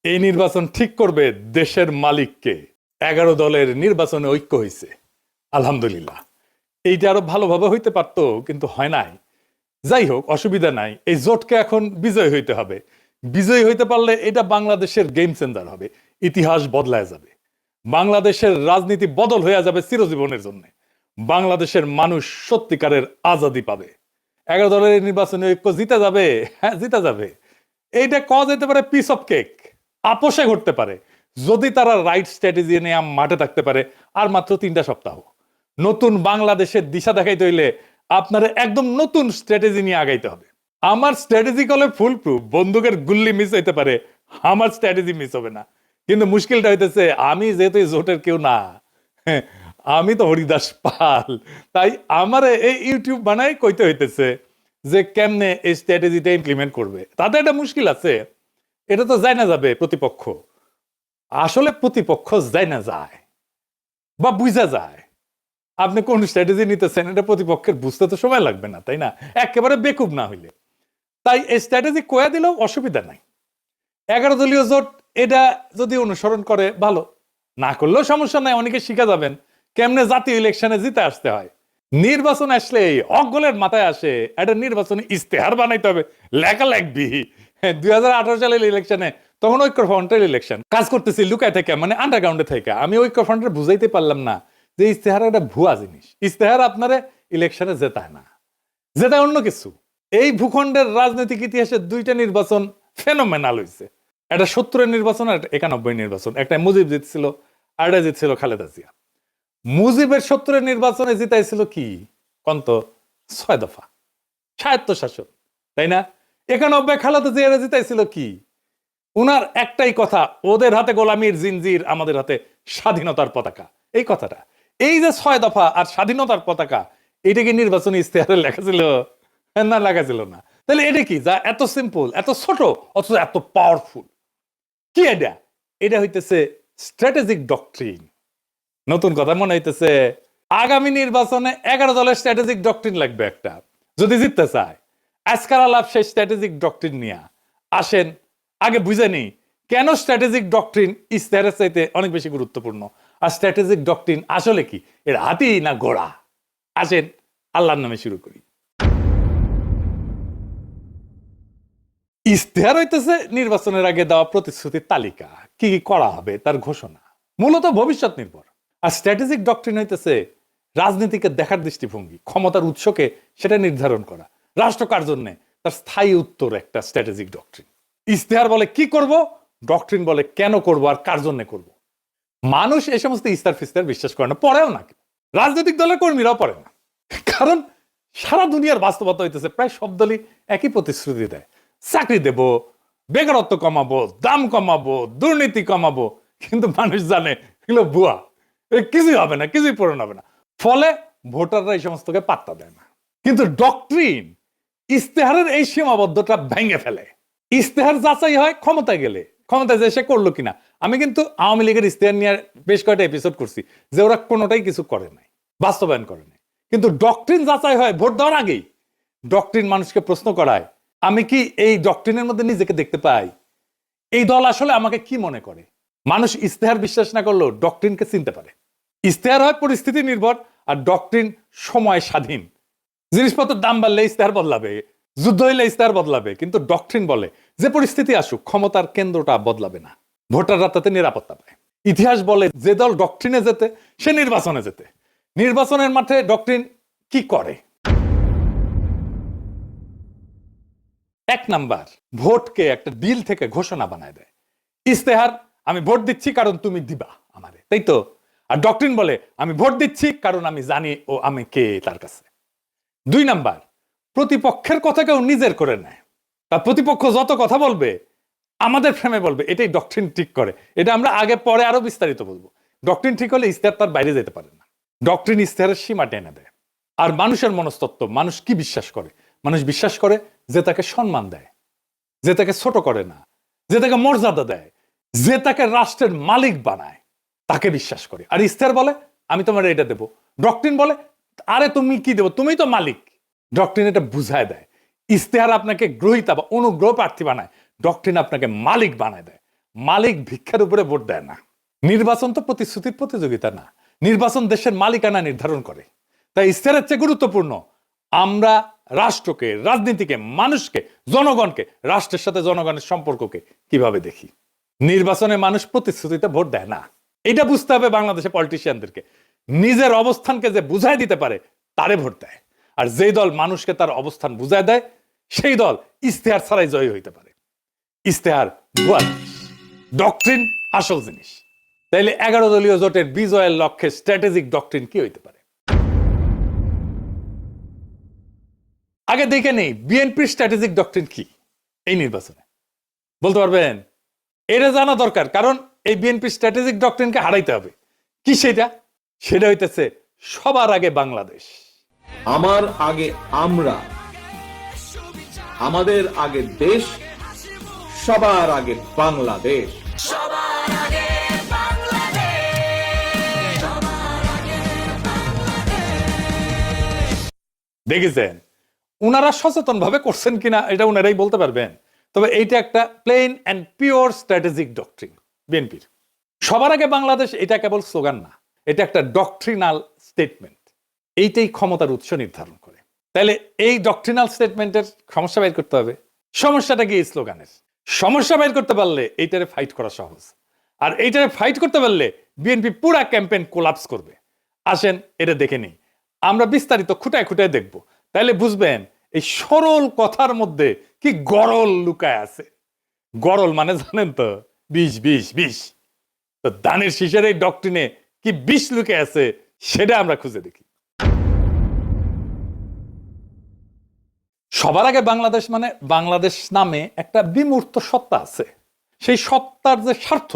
এই নির্বাচন ঠিক করবে দেশের মালিককে। 11 দলের নির্বাচনে ঐক্য হয়েছে, আলহামদুলিল্লাহ। এইটা আরো ভালোভাবে হইতে পারতো, কিন্তু হয় নাই। যাই হোক, অসুবিধা নাই। এই জোটকে এখন বিজয় হইতে হবে। বিজয়ী হইতে পারলে এটা বাংলাদেশের গেম চেঞ্জার হবে, ইতিহাস বদলায় যাবে, বাংলাদেশের রাজনীতি বদল হয়ে যাবে চিরজীবনের জন্য। বাংলাদেশের মানুষ সত্যিকারের আজাদি পাবে। 11 দলের নির্বাচনে ঐক্য জিতে যাবে। হ্যাঁ, জিতে যাবে। এইটা কওয়া যেতে পারে পিস অফ কেক। আপোষে ঘটতে পারে যদি তারা রাইট স্ট্র্যাটেজি নিয়ে মাঠে থাকতে পারে। আর মাত্র 3টা সপ্তাহ। নতুন বাংলাদেশের দিশা দেখাইতে হইলে আপনার একদম নতুন স্ট্র্যাটেজি নিয়ে আগাইতে হবে। আমার স্ট্র্যাটেজি কলে ফুল প্রুফ, বন্দুকের গুল্লি মিস হইতে পারে, আমার স্ট্র্যাটেজি মিস হবে না। কিন্তু মুশকিলটা হইতেছে, আমি যেহেতু এই জোটের কেউ না, হ্যাঁ, আমি তো হরিদাস পাল, তাই আমার এই ইউটিউব বানাই কইতে হইতেছে যে কেমনে এই স্ট্র্যাটেজিটা ইমপ্লিমেন্ট করবে। তাতে একটা মুশকিল আছে, এটা তো যায় না যাবে প্রতিপক্ষ। আসলে প্রতিপক্ষ যায় না যায় বা বুঝা যায় আপনি কোন স্ট্র্যাটেজি নিতেছেন, এটা প্রতিপক্ষের বুঝতে তো সময় লাগবে না, তাই না? একেবারে বেকুব না হইলে। তাই এই স্ট্র্যাটেজি কয়া দিলেও অসুবিধা নাই। 11 দলীয় জোট এটা যদি অনুসরণ করে ভালো, না করলেও সমস্যা নাই। অনেকে শিখা যাবেন কেমনে জাতীয় ইলেকশনে জিতে আসতে হয়। নির্বাচন আসলে অগলের মাথায় আসে একটা নির্বাচনী ইস্তেহার বানাইতে হবে, লেখা লাগবি। 2018 সালের ইলেকশনে তখন ঐক্যফ্রন্টের ইলেকশন কাজ করতেছি লুকায় থেকে, মানে আন্ডারগ্রাউন্ডে থেকে। আমি ঐক্যফ্রন্টের বুঝাইতে পারলাম না যে ইস্তেহার একটা ভুয়া জিনিস। ইস্তেহার আপনারে ইলেকশনে জেতায় না, জেতায় অন্য কিছু। এই ভূখণ্ডের রাজনৈতিক ইতিহাসে 2টা নির্বাচন ফেনোমেনাল হয়েছে। একটা 70-এর নির্বাচন আর একটা 91 নির্বাচন। একটা মুজিব জিতছিল, আর একটা জিতছিল খালেদা জিয়া। মুজিবের 70-এর নির্বাচনে জিতাইছিল কি কন্ত 6 দফা স্বায়ত্ত শাসন, তাই না? 91 খালেদা জিয়া জিতাইছিল কি? উনার একটাই কথা, ওদের হাতে গোলামীর জিনজির, আমাদের হাতে স্বাধীনতার পতাকা। এই কথাটা, এই যে 6 দফা আর স্বাধীনতার পতাকা, এটা কি নির্বাচনী ইস্তেহারে লেখা ছিল? না, লেখা ছিল না। তাহলে এটা কি যা এত সিম্পল, এত ছোট, অথচ এত পাওয়ারফুল? কি এটা? এটা হইতেছে স্ট্র্যাটেজিক ডক্ট্রিন। নতুন কথা মনে হইতেছে, আগামী নির্বাচনে 11 দলের স্ট্র্যাটেজিক ডক্ট্রিন লাগবে একটা, যদি জিততে চায়। আজকাল আলাপ সেই স্ট্র্যাটেজিক ডক্ট্রিন নিয়ে আসেন। আগে বুঝে নিই কেন স্ট্র্যাটেজিক ডক্ট্রিন ইস্তেহারের চাইতে অনেক বেশি গুরুত্বপূর্ণ। আর স্ট্র্যাটেজিক ডক্ট্রিন আসলে কি, এর হাতি না ঘোড়া? আসেন আল্লাহর নামে শুরু করি। ইস্তেহার হইতেছে নির্বাচনের আগে দেওয়া প্রতিশ্রুতির তালিকা, কি কি করা হবে তার ঘোষণা, মূলত ভবিষ্যৎ নির্ভর। আর স্ট্র্যাটেজিক ডক্ট্রিন হইতেছে রাজনীতিকে দেখার দৃষ্টিভঙ্গি, ক্ষমতার উৎসকে সেটা নির্ধারণ করা, রাষ্ট্র কার জন্য, তার স্থায়ী উত্তর একটা স্ট্র্যাটেজিক ডক্ট্রিন। ইস্তেহার বলে কি করব, ডক্ট্রিন বলে কেন করব আর কার জন্য করব। মানুষ এই সমস্ত ইস্তার ফিস্তার বিশ্বাস করে না, পড়েও না। রাজনৈতিক দলের কর্মীরাও পড়ে না, কারণ সারা দুনিয়ার বাস্তবতা হইতেছে প্রায় সব দলই একই প্রতিশ্রুতি দেয়। চাকরি দেব, বেকারত্ব কমাবো, দাম কমাবো, দুর্নীতি কমাবো। কিন্তু মানুষ জানে এগুলো ভুয়া, কিছুই হবে না, কিছুই পূরণ হবে না। ফলে ভোটাররা এই সমস্তকে পাত্তা দেয় না। কিন্তু ডক্ট্রিন ইস্তেহারের এই সীমাবদ্ধতা ভেঙে ফেলে। ইস্তেহার যাচাই হয় ক্ষমতায় গেলে, ক্ষমতায় যে সে করলো কিনা। আমি কিন্তু আওয়ামী লীগের ইস্তেহার নিয়ে বেশ কয়েকটা এপিসোড করছি, যে ওরা কোনোটাই কিছু করে নাই, বাস্তবায়ন করে নাই। কিন্তু ডক্ট্রিন যাচাই হয় ভোট দেওয়ার আগেই। ডক্ট্রিন মানুষকে প্রশ্ন করায়, আমি কি এই ডক্ট্রিনের মধ্যে নিজেকে দেখতে পাই? এই দল আসলে আমাকে কি মনে করে? মানুষ ইস্তেহার বিশ্বাস না করলেও ডক্ট্রিনকে চিনতে পারে। ইস্তেহার হয় পরিস্থিতি নির্ভর, আর ডক্ট্রিন সময় স্বাধীন। জিনিসপত্রের দাম বাড়লে ইস্তেহার বদলাবে, যুদ্ধ হইলে ইস্তেহার বদলাবে, কিন্তু ডক্ট্রিন বলে যে পরিস্থিতি আসুক ক্ষমতার কেন্দ্রটা বদলাবে না, ভোটাররা তাতে নিরাপত্তা পায়। ইতিহাস বলে যে দল ডক্ট্রিনে যেতে সে নির্বাচনে যেতে। নির্বাচনের মাঠে ডক্ট্রিন কি করে? 1 নাম্বার, ভোটকে একটা ডিল থেকে ঘোষণা বানায় দেয়। ইস্তেহার, আমি ভোট দিচ্ছি কারণ তুমি দিবা আমারে, তাই তো? আর ডক্ট্রিন বলে, আমি ভোট দিচ্ছি কারণ আমি জানি ও আমি কে তার কাছে। 2 নাম্বার, প্রতিপক্ষের কথা কেউ নিজের করে নেয়। তার প্রতিপক্ষ যত কথা বলবে আমাদের ফ্রেমে বলবে, এটাই ডক্ট্রিন ঠিক করে। এটা আমরা আগে পরে আরো বিস্তারিত বলবো। ডক্ট্রিন ঠিক হলে ইস্তেহার তার বাইরে যেতে পারে না। ডক্ট্রিন ইস্তেহারের সীমা টেনে দেয়। আর মানুষের মনস্তত্ত্ব, মানুষ কি বিশ্বাস করে? মানুষ বিশ্বাস করে যে তাকে সম্মান দেয়, যে তাকে ছোট করে না, যে তাকে মর্যাদা দেয়, যে তাকে রাষ্ট্রের মালিক বানায়, তাকে বিশ্বাস করে। আর ইস্তেহার বলে, আমি তোমার এটা দেবো। ডক্ট্রিন বলে, আরে তুমি কি দেবো, তুমি তো মালিক। ডক্ট্রিন এটা বুঝায় দেয়। ইস্তেহার আপনাকে গ্রহীতা বা অনুগ্রহ প্রার্থী বানায়, ডক্ট্রিন আপনাকে মালিক বানায় দেয়। মালিক ভিক্ষার উপরে ভোট দেয় না। নির্বাচন তো প্রতিশ্রুতির প্রতিযোগিতা না, নির্বাচন দেশের মালিকানা নির্ধারণ করে। তাই ইশতেহারের চেয়ে গুরুত্বপূর্ণ আমরা রাষ্ট্রকে, রাজনীতিকে, মানুষকে, জনগণকে, রাষ্ট্রের সাথে জনগণের সম্পর্ককে কিভাবে দেখি। নির্বাচনে মানুষ প্রতিশ্রুতিতে ভোট দেয় না, এটা বুঝতে হবে বাংলাদেশের পলিটিশিয়ানদেরকে। নিজের অবস্থানকে যে বুঝাই দিতে পারে তারে ভোট দেয়, আর যেই দল মানুষকে তার অবস্থান বুঝায় দেয় সেই দল ইশতেহার ছাড়াই জয়ী হইতে পারে। ইশতেহার ভুয়া জিনিস, ডক্ট্রিন আসল জিনিস। তাইলে 11 দলীয় জোটের বিজয়ের লক্ষ্যে স্ট্র্যাটেজিক ডক্ট্রিন কি হইতে পারে? আগে দেখে নেই বিএনপির স্ট্র্যাটেজিক ডক্ট্রিন কি এই নির্বাচনে, বলতে পারবেন? এটা জানা দরকার, কারণ এই বিএনপির স্ট্র্যাটেজিক ডক্ট্রিনকে হারাইতে হবে। কি সেটা? সেটা হইতেছে সবার আগে বাংলাদেশ। আমার আগে আমরা, আমাদের আগে দেশ, সবার আগে বাংলাদেশ। দেখেছেন উনারা সচেতন ভাবে করছেন কিনা এটা উনারাই বলতে পারবেন। তবে এইটা একটা plain and pure strategic doctrine বিএনপির। সবার আগে বাংলাদেশ এটা কেবল স্লোগান না, এটা একটা ডক্ট্রিনাল স্টেটমেন্ট। এইটাই ক্ষমতার উৎস নির্ধারণ করে। তাহলে এই ডক্ট্রিনাল স্টেটমেন্টের সমস্যা বের করতে হবে। সমস্যাটা কি? স্লোগানের সমস্যা বের করতে পারলে এইটারে ফাইট করা সহজ, আর এইটারে ফাইট করতে পারলে বিএনপি পুরা ক্যাম্পেইন কোলাপস করবে। আসেন এটা দেখে নিই, আমরা বিস্তারিত খুঁটায় খুঁটায় দেখব, তাইলে বুঝবেন এই সরল কথার মধ্যে কি গরল লুকায় আছে। গরল মানে জানেন তো, বিষ বিষ বিষ। তো দানের শীষের এই ডক্ট্রিনে কি বিষ লুকে আছে সেটা আমরা খুঁজে দেখি। সবার আগে বাংলাদেশ মানে বাংলাদেশ নামে একটা বিমূর্ত সত্তা আছে, সেই সত্তার যে স্বার্থ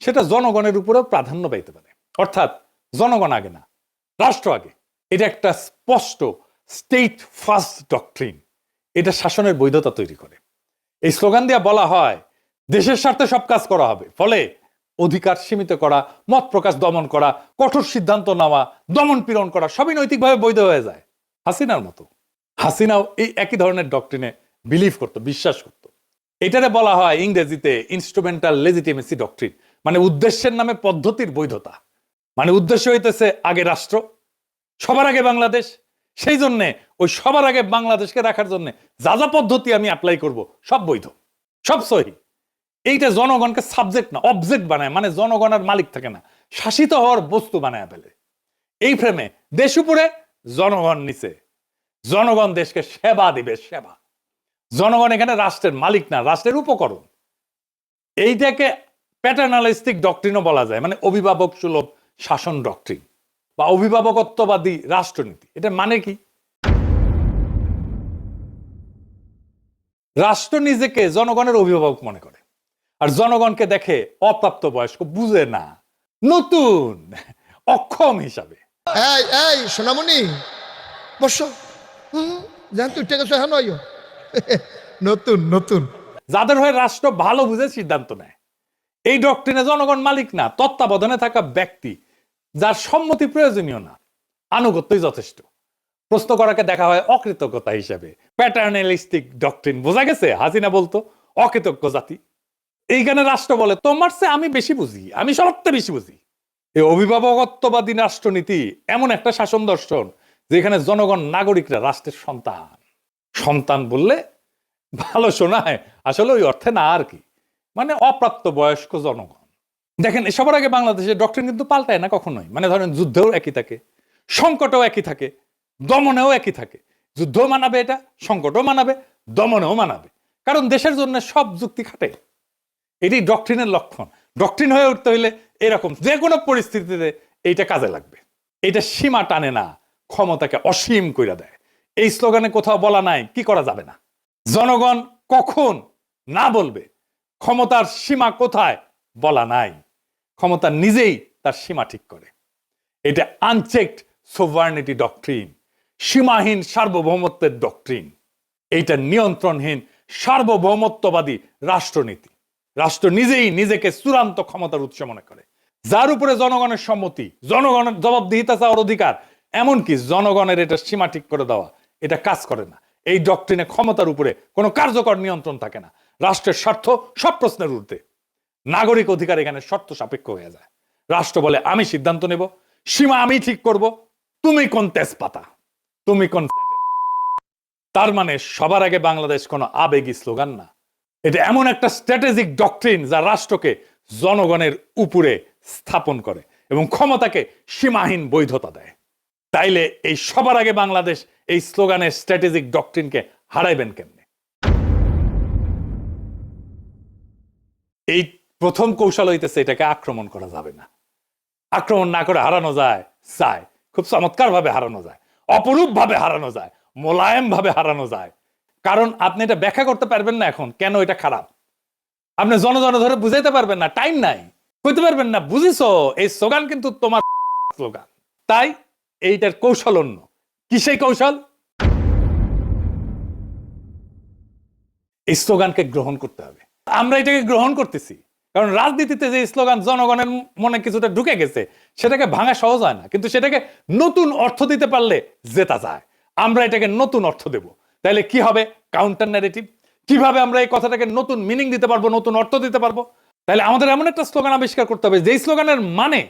সেটা জনগণের উপরেও প্রাধান্য পাইতে পারে। অর্থাৎ জনগণ আগে না, রাষ্ট্র আগে। এটা একটা স্পষ্ট স্টেট ফার্স্ট ডক্ট্রিন। এটা শাসনের বৈধতা তৈরি করে। এই স্লোগান দিয়ে বলা হয় দেশের স্বার্থে সব কাজ করা হবে, ফলে অধিকার সীমিত করা, মত প্রকাশ দমন করা, কঠোর সিদ্ধান্ত নেওয়া, দমন পীড়ন করা সবই নৈতিকভাবে বৈধ হয়ে যায়। হাসিনার মতো। হাসিনাও এই একই ধরনের ডক্ট্রিনে বিলিভ করতো, বিশ্বাস করত। এটারে বলা হয় ইংরেজিতে ইনস্ট্রুমেন্টাল লেজিটিমেসি ডক্ট্রিন, মানে উদ্দেশ্যের নামে পদ্ধতির বৈধতা। মানে উদ্দেশ্য হইতেছে আগে রাষ্ট্র, সবার আগে বাংলাদেশ। সেই জন্য ওই সবার আগে বাংলাদেশকে রাখার জন্য যা যা পদ্ধতি আমি অ্যাপ্লাই করব সব বৈধ, সব সহি। এইটা জনগণকে সাবজেক্ট না অবজেক্ট বানায়, মানে জনগণের মালিক থাকে না, শাসিত হওয়ার বস্তু বানায় ফেলে। এই ফ্রেমে দেশ উপরে, জনগণ নিচে। জনগণ দেশকে সেবা দিবে, সেবা। জনগণ এখানে রাষ্ট্রের মালিক না, রাষ্ট্রের উপকরণ। এইটাকে প্যাটার্নালিস্টিক ডক্ট্রিনও বলা যায়, মানে অভিভাবক সুলভ শাসন ডক্ট্রিন বা অভিভাবকত্ববাদী রাষ্ট্রনীতি। এটা মানে কি? রাষ্ট্র নিজেকে জনগণের অভিভাবক মনে করে, আর জনগণকে দেখে অপ্রাপ্ত বয়স্ক, বুঝে না, নতুন, অক্ষম হিসাবে। এই এই সোনামণি বসো, জান তুই ঠিক আছে, হ্যাঁ নয় নতুন নতুন। যাদের হয়ে রাষ্ট্র ভালো বুঝে সিদ্ধান্ত নেয়। এই ডক্ট্রিনে জনগণ মালিক না, তত্ত্বাবধানে থাকা ব্যক্তি যার সম্মতি প্রয়োজনীয় না, আনুগত্যই যথেষ্ট। প্রশ্ন করাকে দেখা হয় অকৃতজ্ঞতা হিসেবে। Paternalistic doctrine. বোঝা গেছে হাসিনা বলতো অকৃতজ্ঞ জাতি। এইখানে রাষ্ট্র বলে তোমার চেয়ে আমি বেশি বুঝি, আমি সবচেয়ে বেশি বুঝি। এই অভিভাবকত্ববাদী রাষ্ট্রনীতি এমন একটা শাসন দর্শন যেখানে জনগণ নাগরিকরা রাষ্ট্রের সন্তান। সন্তান বললে ভালো শোনায়, আসলে ওই অর্থে না আর কি, মানে অপ্রাপ্ত বয়স্ক জনগণ। দেখেন সবার আগে বাংলাদেশের ডক্ট্রিন কিন্তু পাল্টায় না কখনোই। মানে ধরেন যুদ্ধেও একই থাকে, সংকটেও একই থাকে, দমনেও একই থাকে। যুদ্ধ মানাবে এটা, সংকটও মানাবে, দমনেও মানাবে, কারণ দেশের জন্য সব যুক্তি খাটে। এটি ডক্ট্রিনের লক্ষণ। ডক্ট্রিন হয়ে উঠতে হইলে এরকম যে কোনো পরিস্থিতিতে এইটা কাজে লাগবে। এটা সীমা টানে না, ক্ষমতাকে অসীম কইরা দেয়। এই স্লোগানে কোথাও বলা নাই কি করা যাবে না, জনগণ কখন না বলবে, ক্ষমতার সীমা কোথায় বলা নাই। ক্ষমতা নিজেই তার সীমা ঠিক করে। এটা আনচেকড সোভার্নিটি ডক্ট্রিন, সীমাহীন সার্বভৌমত্বের ডক্ট্রিন। এইটা নিয়ন্ত্রণহীন সার্বভৌমত্ববাদী রাষ্ট্রনীতি। রাষ্ট্র নিজেই নিজেকে চূড়ান্ত ক্ষমতার উৎস মনে করে, যার উপরে জনগণের সম্মতি, জনগণের জবাবদিহিতা চাওয়ার অধিকার, এমনকি জনগণের এটা সীমা ঠিক করে দেওয়া, এটা কাজ করে না। এই ডক্ট্রিনে ক্ষমতার উপরে কোনো কার্যকর নিয়ন্ত্রণ থাকে না। রাষ্ট্রের স্বার্থ সব প্রশ্নের ঊর্ধ্বে। নাগরিক অধিকার এখানে শর্ত সাপেক্ষ হয়ে যায়। রাষ্ট্র বলে আমি সিদ্ধান্ত নেব, সীমা আমি ঠিক করব, তুমি কোন তেজপাতা, তুমি কোন। তার মানে সবার আগে বাংলাদেশ কোনো আবেগী স্লোগান না, এটা এমন একটা স্ট্র্যাটেজিক ডক্ট্রিন যা রাষ্ট্রকে জনগণের উপরে স্থাপন করে এবং ক্ষমতাকে সীমাহীন বৈধতা দেয়। তাইলে এই সবার আগে বাংলাদেশ এই স্লোগানের স্ট্র্যাটেজিক ডক্ট্রিনকে হারাইবেন কেমনে? এই প্রথম কৌশল হইতেছে এটাকে আক্রমণ করা যাবে না। আক্রমণ না করে হারানো যায়, খুব চমৎকার ভাবে হারানো যায়, অপরূপ ভাবে হারানো যায়, মোলায়েম ভাবে হারানো যায়। কারণ আপনি এটা ব্যাখ্যা করতে পারবেন না এখন কেন এটা খারাপ, আপনি জনজনে ধরে বুঝাইতে পারবেন না, টাইম নাই, কইতে পারবেন না বুঝিছো এই স্লোগান কিন্তু তোমার স্লোগান। তাই এইটার কৌশল অন্য। কি সেই কৌশল? এই স্লোগানকে গ্রহণ করতে হবে। আমরা এটাকে গ্রহণ করতেছি কারণ রাজনীতিতে যে স্লোগান জনগণের মনে কিছুটা ঢুকে গেছে সেটাকে ভাঙা সহজ হয় না, কিন্তু সেটাকে নতুন অর্থ দিতে পারলে জেতা যায়। আমরা এটাকে নতুন অর্থ দেব। তাহলে কি হবে? Counter narrative. কিভাবে আমরা এই কথাটাকে নতুন মিনিং দিতে পারবো, নতুন অর্থ দিতে পারবো? তাহলে আমাদের এমন একটা স্লোগান আবিষ্কার করতে হবে যেই স্লোগানের মানে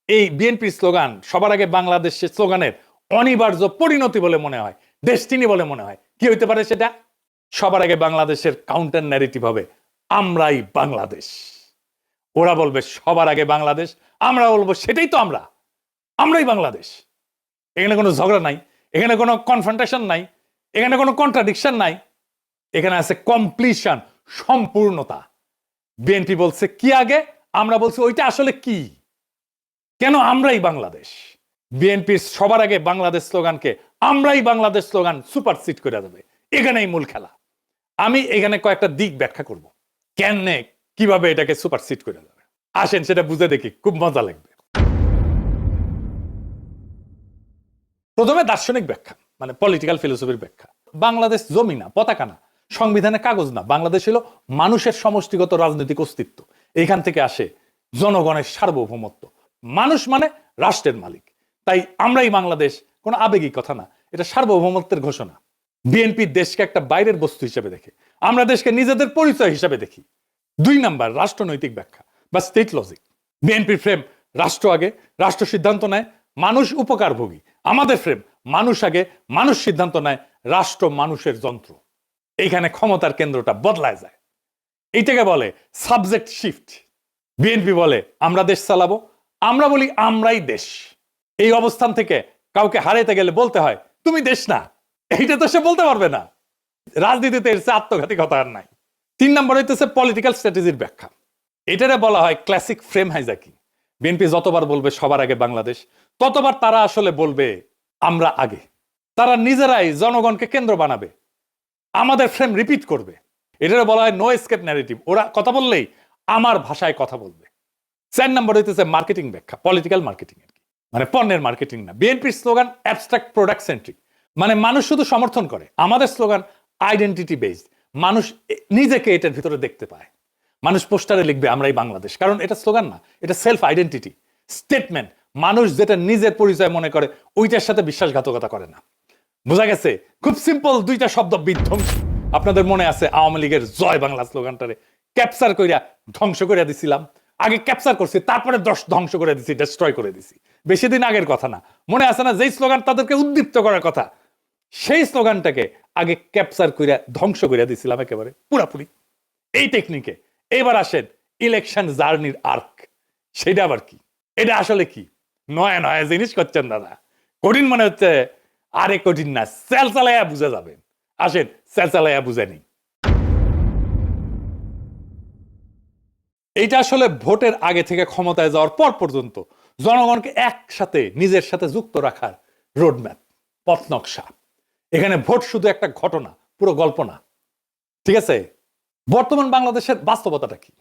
এই বিএনপির স্লোগান সবার আগে বাংলাদেশের স্লোগানের অনিবার্য পরিণতি বলে মনে হয়, ডেস্টিনি বলে মনে হয়। কি হইতে পারে সেটা? সবার আগে বাংলাদেশের কাউন্টার ন্যারেটিভ হবে আমরাই বাংলাদেশ। ওরা বলবে সবার আগে বাংলাদেশ, আমরা বলবো সেটাই তো আমরা, আমরাই বাংলাদেশ। এখানে কোনো ঝগড়া নাই, এখানে কোনো কনফ্রন্টেশন নাই, এখানে কোনো কন্ট্রাডিকশন নাই, এখানে আছে কমপ্লিশন, সম্পূর্ণতা। বিএনপি বলছে কি আগে, আমরা বলছি ওইটা আসলে কি, কেন আমরাই বাংলাদেশ। বিএনপির সবার আগে বাংলাদেশ স্লোগানকে আমরাই বাংলাদেশ স্লোগান সুপারসিড করে দেবে। এখানেই মূল খেলা। আমি এখানে কয়েকটা দিক ব্যাখ্যা করব কেমনে কিভাবে এটাকে সুপারসিড করে দেবে। আসেন সেটা বুঝে দেখি, খুব মজা লাগবে। প্রথমে দার্শনিক ব্যাখ্যা, মানে পলিটিক্যাল ফিলোসফির ব্যাখ্যা। বাংলাদেশ জমি না, পতাকা না, সংবিধানের কাগজ না, বাংলাদেশ হলো মানুষের সমষ্টিগত রাজনৈতিক অস্তিত্ব। এইখান থেকে আসে জনগণের সার্বভৌমত্ব। মানুষ মানে রাষ্ট্রের মালিক। তাই আমরাই বাংলাদেশ কোনো আবেগিক কথা না, এটা সার্বভৌমত্বের ঘোষণা। বিএনপি দেশকে একটা বাইরের বস্তু হিসেবে দেখে, আমরা দেশকে নিজেদের পরিচয় হিসেবে দেখি। 2 নাম্বার রাষ্ট্রনৈতিক ব্যাখ্যা বা স্টেট লজিক। বিএনপির ফ্রেম রাষ্ট্র আগে, রাষ্ট্র সিদ্ধান্ত নেয়, মানুষ উপকারভোগী। আমাদের ফ্রেম মানুষ আগে, মানুষ সিদ্ধান্ত নেয়, রাষ্ট্র মানুষের যন্ত্র। এইখানে ক্ষমতার কেন্দ্রটা বদলায় যায়। এইটাকে বলে সাবজেক্ট শিফট। বিএনপি বলে আমরা দেশ চালাবো, আমরা বলি আমরাই দেশ। এই অবস্থান থেকে কাউকে হারাইতে গেলে বলতে হয় তুমি দেশ না। এইটা তো সে বলতে পারবে না। রাজনীতিতে এর চেয়ে আত্মঘাতী কথা আর নাই। 3 নম্বর হইতেছে পলিটিক্যাল স্ট্র্যাটেজির ব্যাখ্যা। এটারে বলা হয় ক্লাসিক ফ্রেম হাইজাকিং। বিএনপি যতবার বলবে সবার আগে বাংলাদেশ, ততবার তারা আসলে বলবে আমরা আগে। তারা নিজেরাই জনগণকে কেন্দ্র বানাবে, আমাদের ফ্রেম রিপিট করবে। এটারে বলা হয় নো এসকেপ ন্যারেটিভ। ওরা কথা বললেই আমার ভাষায় কথা বলবে। 4 নম্বর হইতেছে মার্কেটিং ব্যাখ্যা, পলিটিক্যাল মার্কেটিং আর কি, মানে পণ্যের মার্কেটিং না। বিএনপির স্লোগান অ্যাবস্ট্রাক্ট প্রোডাক্ট সেন্ট্রিক, মানে মানুষ শুধু সমর্থন করে। আমাদের স্লোগান আইডেন্টিটি বেসড, মানুষ নিজেকে এটার ভিতরে দেখতে পায়। মানুষ পোস্টারে লিখবে আমরাই বাংলাদেশ, কারণ এটা স্লোগান না, এটা সেলফ আইডেন্টিটি স্টেটমেন্ট। মানুষ যেটা নিজের পরিচয় মনে করে ওইটার সাথে বিশ্বাসঘাতকতা করে না। বোঝা গেছে? খুব সিম্পল 2টা শব্দ, বিধ্বংসী। আপনাদের মনে আছে আওয়ামী লীগের জয় বাংলা স্লোগানটারে ক্যাপচার কইরা ধ্বংস করে দিছিলাম। আগে ক্যাপচার করছি, তারপরে ধ্বংস করে দিছি, ডিস্ট্রয় করে দিছি। বেশি দিন আগের কথা না, মনে আছে না? যেই স্লোগান তাদেরকে উদ্দীপ্ত করার কথা, সেই স্লোগানটাকে আগে ক্যাপচার কইরা ধ্বংস করে দিছিলাম একেবারে পুরাপুরি। এই টেকনিকে এবার আসেন ইলেকশন জার্নির আর্ক। সেটা আবার কি? এটা আসলে কি? নয় নয় জিনিস করছেন দাদা, কঠিন মনে হচ্ছে। আরে কঠিন না, সেল চালাইয়া বুঝে যাবেন। আসেন সেল চালাইয়া বুঝে নেই। এইটা আসলে ভোটের আগে থেকে ক্ষমতায় যাওয়ার পর পর্যন্ত জনগণকে একসাথে নিজের সাথে যুক্ত রাখার রোডম্যাপ, পথ নকশা। এখানে ভোট শুধু একটা ঘটনা, পুরো গল্প না। ঠিক আছে? বর্তমান বাংলাদেশের বাস্তবতাটা কি?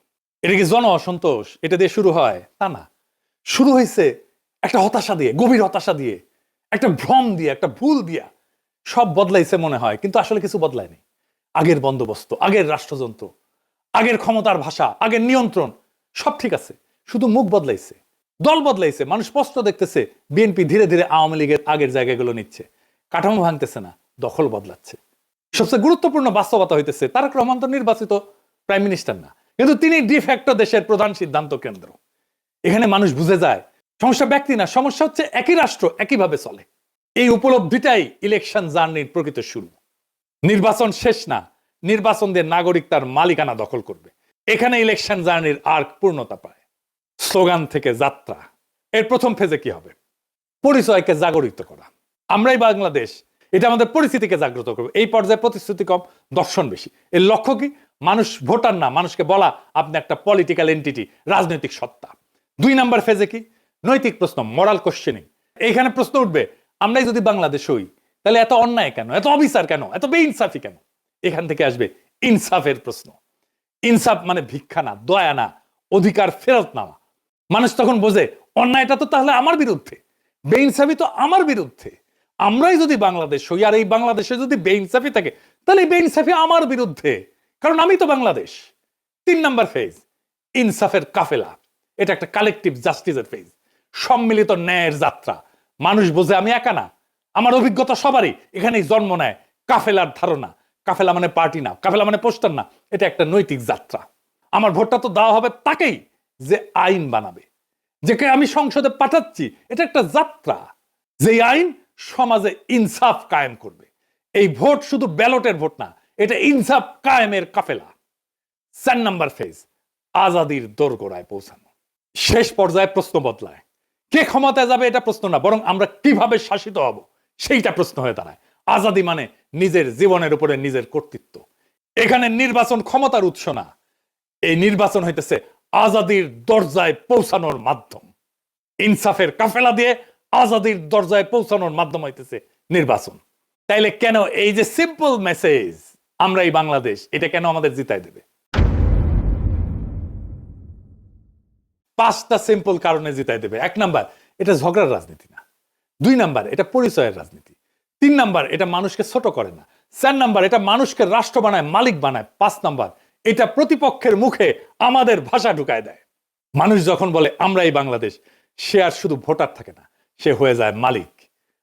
এটা কি জন অসন্তোষ এটা দিয়ে শুরু হয়? তা না। শুরু হয়েছে একটা হতাশা দিয়ে, গভীর হতাশা দিয়ে, একটা ভ্রম দিয়ে, একটা ভুল দিয়া। সব বদলাইছে মনে হয়, কিন্তু আসলে কিছু বদলায়নি। আগের বন্দোবস্ত, আগের রাষ্ট্রযন্ত্র, আগের ক্ষমতার ভাষা, আগের নিয়ন্ত্রণ সব ঠিক আছে, শুধু মুখ বদলাইছে, দল বদলাইছে। মানুষ স্পষ্ট দেখতেছে বিএনপি ধীরে ধীরে আওয়ামী লীগের আগের জায়গাগুলো নিচ্ছে। কাঠামো ভাঙতেছে না, দখল বদলাচ্ছে। সবচেয়ে গুরুত্বপূর্ণ বাস্তবতা হইতেছে তারেক রহমান তো নির্বাচিত প্রাইম মিনিস্টার না, কিন্তু তিনি ডিফ্যাক্টো দেশের প্রধান সিদ্ধান্ত কেন্দ্র। এখানে মানুষ বুঝে যায় সমস্যা ব্যক্তি না, সমস্যা হচ্ছে একই রাষ্ট্র একইভাবে চলে। এই উপলব্ধিটাই ইলেকশন জার্নির প্রকৃত শুরু। নির্বাচন শেষ না, নির্বাচন দিয়ে নাগরিক তার মালিকানা দখল করবে। এখানে ইলেকশন জার্নির আর্ক পূর্ণতা পায়। স্লোগান থেকে যাত্রা, এর প্রথম ফেজে কি হবে? পরিচয়কে জাগরিত করা। আমরাই বাংলাদেশ, এটা আমাদের পরিস্থিতিকে জাগ্রত করবে। এই পর্যায়ে প্রতিশ্রুতি কম, দর্শন বেশি। এর লক্ষ্য কি? মানুষ ভোটার না, মানুষকে বলা আপনি একটা পলিটিক্যাল এন্টিটি, রাজনৈতিক সত্তা। 2 নাম্বার ফেজে কি? নৈতিক প্রশ্ন, মরাল কোশ্চেনিং। এইখানে প্রশ্ন উঠবে, আমরাই যদি বাংলাদেশ হই তাহলে এত অন্যায় কেন, এত অবিচার কেন, এত বেইনসাফি কেন? এখান থেকে আসবে ইনসাফের প্রশ্ন। ইনসাফ মানে ভিক্ষা না, দয়া না, অধিকার ফেরত নেওয়া। মানুষ তখন বোঝে অন্যায়টা তো তাহলে আমার বিরুদ্ধে, বেইনসাফি তো আমার বিরুদ্ধে। আমরাই যদি বাংলাদেশ হই আর এই বাংলাদেশে যদি বেইনসাফি থাকে তাহলে এই বেইনসাফি আমার বিরুদ্ধে, কারণ আমি তো বাংলাদেশ। 3 নাম্বার ফেজ, ইনসাফের কাফেলা। এটা একটা কালেকটিভ জাস্টিসের ফেজ, সম্মিলিত ন্যায়ের যাত্রা। মানুষ বোঝে আমি একা না, আমার অভিজ্ঞতা সবারই এখানেই জন্ম নেয় কাফেলার ধারণা। কাফেলা মানে পার্টি না, কাফেলা মানে পোস্টার না, এটা একটা নৈতিক যাত্রা। আমার ভোটটা তো দেওয়া হবে তাকেই যে আইন বানাবে, যেকে আমি সংসদে পাঠাচ্ছি। এটা একটা যাত্রা, যে আইন সমাজে ইনসাফ কায়েম করবে। এই ভোট শুধু ব্যালটের ভোট না, এটা ইনসাফ কায়েমের কাফেলা। 4 নাম্বার ফেজ, আজাদির দোরগোড়ায় পৌঁছানো। শেষ পর্যায়ে প্রশ্ন বদলায়, কে ক্ষমতায় যাবে এটা প্রশ্ন না, বরং আমরা কিভাবে শাসিত হব সেইটা প্রশ্ন হয়ে দাঁড়ায়। আজাদি মানে নিজের জীবনের উপরে নিজের কর্তৃত্ব। এখানে নির্বাচন ক্ষমতার উৎস না, এই নির্বাচন হইতেছে আজাদির দরজায় পৌঁছানোর মাধ্যম। ইনসাফের কাফেলা দিয়ে আজাদির দরজায় পৌঁছানোর মাধ্যম হইতেছে নির্বাচন। তাইলে কেন এই যে সিম্পল মেসেজ আমরা এই বাংলাদেশ, এটা কেন আমাদের জিতাই দেবে? 5টা সিম্পল কারণে জিতাই দেবে। 1 নাম্বার, এটা ঝগড়ার রাজনীতি না। 2 নাম্বার, এটা পরিচয়ের রাজনীতি। 3 নাম্বার, এটা মানুষকে ছোট করে না। 4 নাম্বার, এটা মানুষকে রাষ্ট্র বানায়, মালিক বানায়। 5 নাম্বার, এটা প্রতিপক্ষের মুখে আমাদের ভাষা ঢুকায় দেয়। মানুষ যখন বলে আমরা এই বাংলাদেশ, সে আর শুধু ভোটার থাকে না, সে হয়ে যায় মালিক।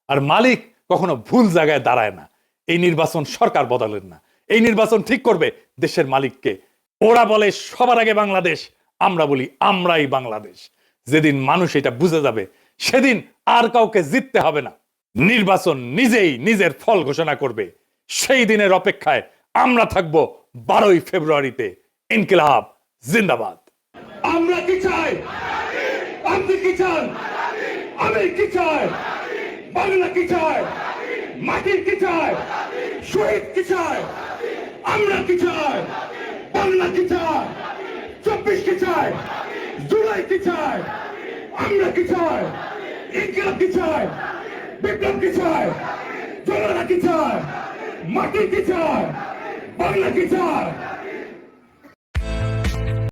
আর মালিক কখনো ভুল জায়গায় দাঁড়ায় না। এই নির্বাচন সরকার বদলেন না, এই নির্বাচন ঠিক করবে দেশের মালিককে। ওরা বলে সবার আগে বাংলাদেশ, আমরা বলি আমরাই বাংলাদেশ। যেদিন মানুষ এটা বুঝে যাবে, সেদিন আর কাউকে জিততে হবে না। নির্বাচন নিজেই নিজের ফল ঘোষণা করবে। সেই দিনের অপেক্ষায় আমরা থাকব 12ই ফেব্রুয়ারিতে। ইনকিলাব জিন্দাবাদ। আমরা কি চাই? আপনি কি চান? আমি কি চাই? বাংলা কি চায়? মাটির কি চায়? শহীদ কি চায়? আমরা কি চাই? বাংলা কি চায়? 24 কি চায়? জুলাই কি চায়? আমরা কি চাই? ইনকিলাব কি চায়? বিপ্লব কি চায়? জনগণ কি চায়? মাটি কি চায়? বাংলা কি চায়?